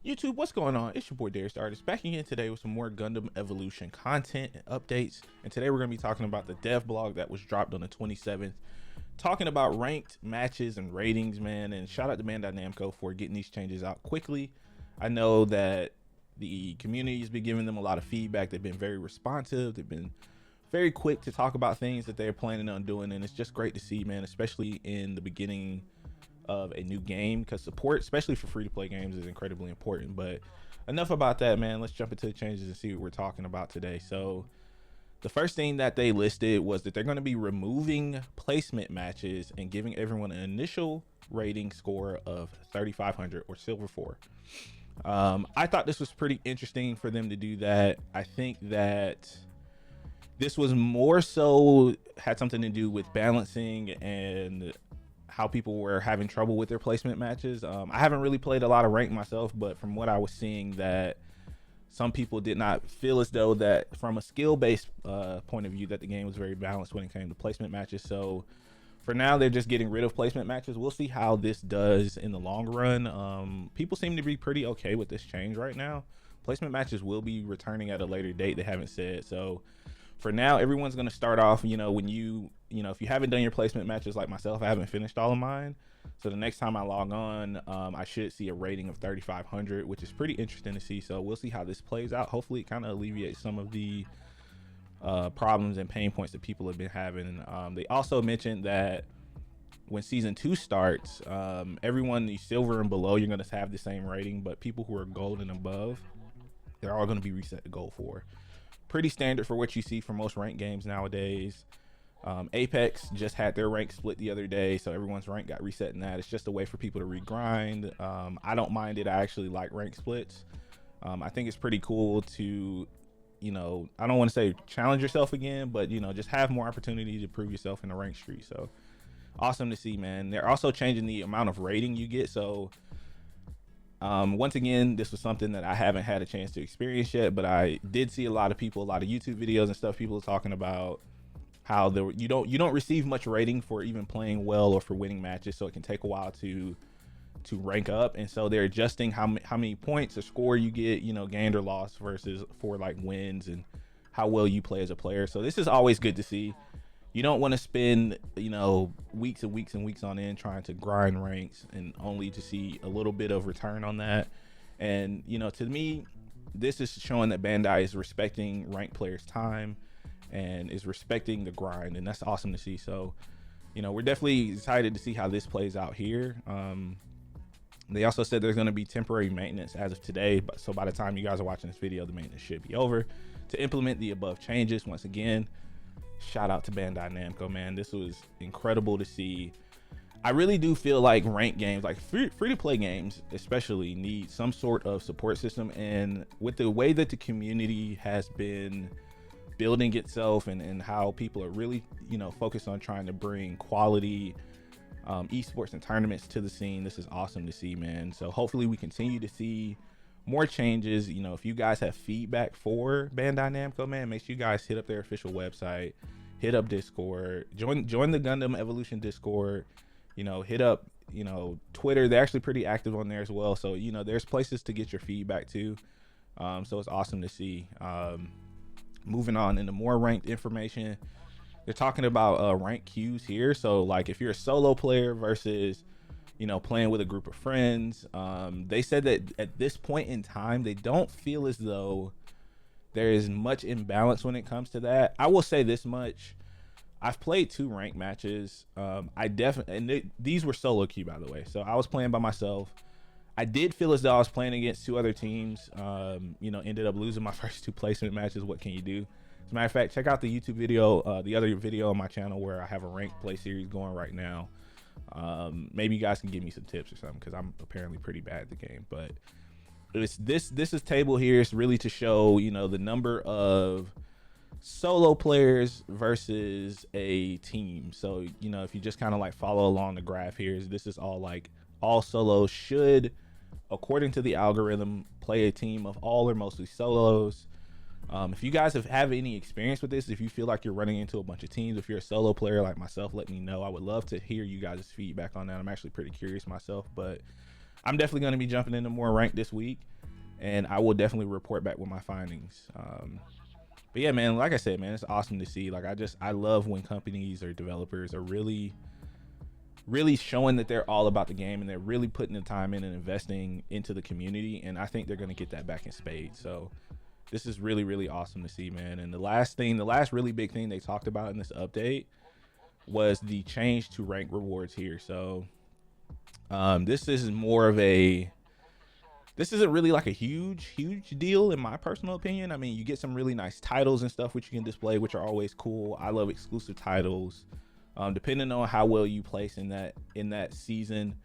YouTube, what's going on? It's your boy Darius the Artist back again today with some more Gundam Evolution content and updates. And today we're going to be talking about the dev blog that was dropped on the 27th, talking about ranked matches and ratings, man. And shout out to Bandai Namco for getting these changes out quickly. I know that the community has been giving them a lot of feedback. They've been very responsive. They've been very quick to talk about things that they're planning on doing. And it's just great to see, man, especially in the beginning of a new game, because support, especially for free-to-play games, is incredibly important. But enough about that, man. Let's jump into the changes and see what we're talking about today. So the first thing that they listed was that they're going to be removing placement matches and giving everyone an initial rating score of 3,500 or silver 4. I thought this was pretty interesting for them to do that. I think that this was more so had something to do with balancing and how people were having trouble with their placement matches. I haven't really played a lot of rank myself, but from what I was seeing, that some people did not feel as though that from a skill-based point of view that the game was very balanced when it came to placement matches. So for now, they're just getting rid of placement matches. We'll see how this does in the long run. People seem to be pretty okay with this change right now. Placement matches will be returning at a later date. They haven't said. So for now, everyone's going to start off, when if you haven't done your placement matches like myself, I haven't finished all of mine. So the next time I log on, I should see a rating of 3,500, which is pretty interesting to see. So we'll see how this plays out. Hopefully it kind of alleviates some of the problems and pain points that people have been having. They also mentioned that when season 2 starts, everyone the silver and below, you're going to have the same rating, but people who are gold and above, they're all going to be reset to gold 4. Pretty standard for what you see for most ranked games nowadays. Apex just had their rank split the other day, so everyone's rank got reset in that. It's just a way for people to regrind. I don't mind it. I actually like rank splits. I think it's pretty cool to, I don't want to say challenge yourself again, but just have more opportunity to prove yourself in the rank street. So awesome to see, man. They're also changing the amount of rating you get. So once again, this was something that I haven't had a chance to experience yet, but I did see a lot of YouTube videos and stuff, people talking about how you don't receive much rating for even playing well or for winning matches, so it can take a while to rank up. And so they're adjusting how many points or score you get, gained or lost, versus for like wins and how well you play as a player. So this is always good to see. You don't want to spend weeks and weeks and weeks on end trying to grind ranks and only to see a little bit of return on that. And to me, this is showing that Bandai is respecting ranked players' time and is respecting the grind, and that's awesome to see. So we're definitely excited to see how this plays out here. They also said there's going to be temporary maintenance as of today, so by the time you guys are watching this video, the maintenance should be over to implement the above changes. Once again, shout out to Bandai Namco, man. This was incredible to see. I really do feel like ranked games, like free-to-play games especially, need some sort of support system. And with the way that the community has been building itself and how people are really focused on trying to bring quality esports and tournaments to the scene, this is awesome to see, man. So hopefully we continue to see more changes. If you guys have feedback for Bandai Namco, man, make sure you guys hit up their official website, hit up Discord, join the Gundam Evolution Discord, hit up Twitter. They're actually pretty active on there as well, so there's places to get your feedback too. So it's awesome to see. Moving on into more ranked information, they're talking about rank queues here. So like if you're a solo player versus playing with a group of friends, they said that at this point in time they don't feel as though there is much imbalance when it comes to that. I will say this much: I've played 2 ranked matches. I definitely, these were solo queue, by the way, so I was playing by myself. I did feel as though I was playing against 2 other teams. Ended up losing my first 2 placement matches. What can you do? As a matter of fact, check out the YouTube video, the other video on my channel where I have a ranked play series going right now. Maybe you guys can give me some tips or something, because I'm apparently pretty bad at the game. But it's this is table here is really to show the number of solo players versus a team. So if you just kind of like follow along the graph here, this is all solos should, according to the algorithm, play a team of all or mostly solos. If you guys have any experience with this, if you feel like you're running into a bunch of teams, if you're a solo player like myself, let me know. I would love to hear you guys' feedback on that. I'm actually pretty curious myself, but I'm definitely going to be jumping into more ranked this week, and I will definitely report back with my findings. But yeah, man, like I said, man, it's awesome to see. Like, I love when companies or developers are really showing that they're all about the game and they're really putting the time in and investing into the community. And I think they're going to get that back in spades. So this is really, really awesome to see, man. And the last really big thing they talked about in this update was the change to rank rewards here. So this isn't really like a huge deal in my personal opinion. I mean, you get some really nice titles and stuff which you can display, which are always cool. I love exclusive titles. Depending on how well you place in that season.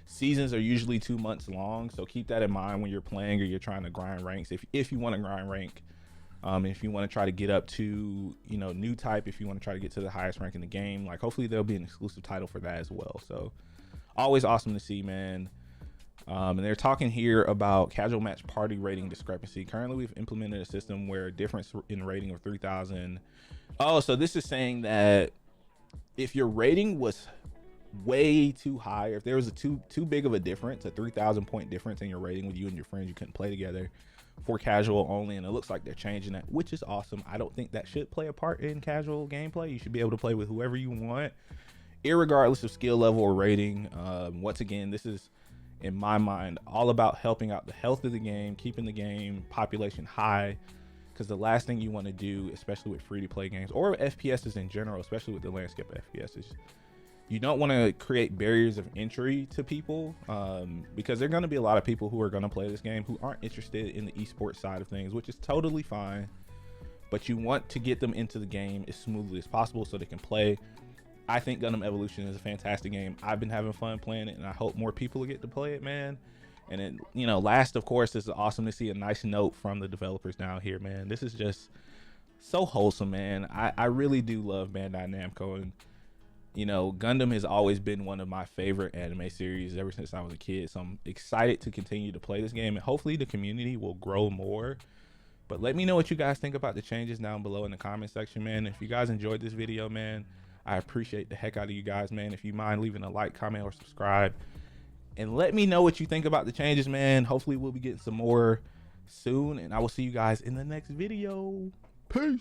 Seasons are usually 2 months long, so keep that in mind when you're playing or you're trying to grind ranks. If you want to grind rank, if you want to try to get up to, you know, new type, if you want to try to get to the highest rank in the game, like hopefully there'll be an exclusive title for that as well. So always awesome to see, man. And they're talking here about casual match party rating discrepancy. Currently, we've implemented a system where a difference in rating of 3,000. Oh, so this is saying that if your rating was way too high, if there was a too big of a difference, a 3,000 point difference in your rating with you and your friends, you couldn't play together for casual only. And it looks like they're changing that, which is awesome. I don't think that should play a part in casual gameplay. You should be able to play with whoever you want, irregardless of skill level or rating. Once again, this is, in my mind, all about helping out the health of the game, keeping the game population high. Because the last thing you want to do, especially with free-to-play games or FPSs in general, especially with the landscape of FPSs, you don't want to create barriers of entry to people, because there are going to be a lot of people who are going to play this game who aren't interested in the esports side of things, which is totally fine. But you want to get them into the game as smoothly as possible so they can play. I think Gundam Evolution is a fantastic game. I've been having fun playing it, and I hope more people will get to play it, man. And then, you know, last, of course, it's awesome to see a nice note from the developers down here, man. This is just so wholesome, man. I really do love Bandai Namco. And, you know, Gundam has always been one of my favorite anime series ever since I was a kid. So I'm excited to continue to play this game. And hopefully the community will grow more. But let me know what you guys think about the changes down below in the comment section, man. If you guys enjoyed this video, man, I appreciate the heck out of you guys, man. If you mind leaving a like, comment, or subscribe. And let me know what you think about the changes, man. Hopefully we'll be getting some more soon. And I will see you guys in the next video. Peace.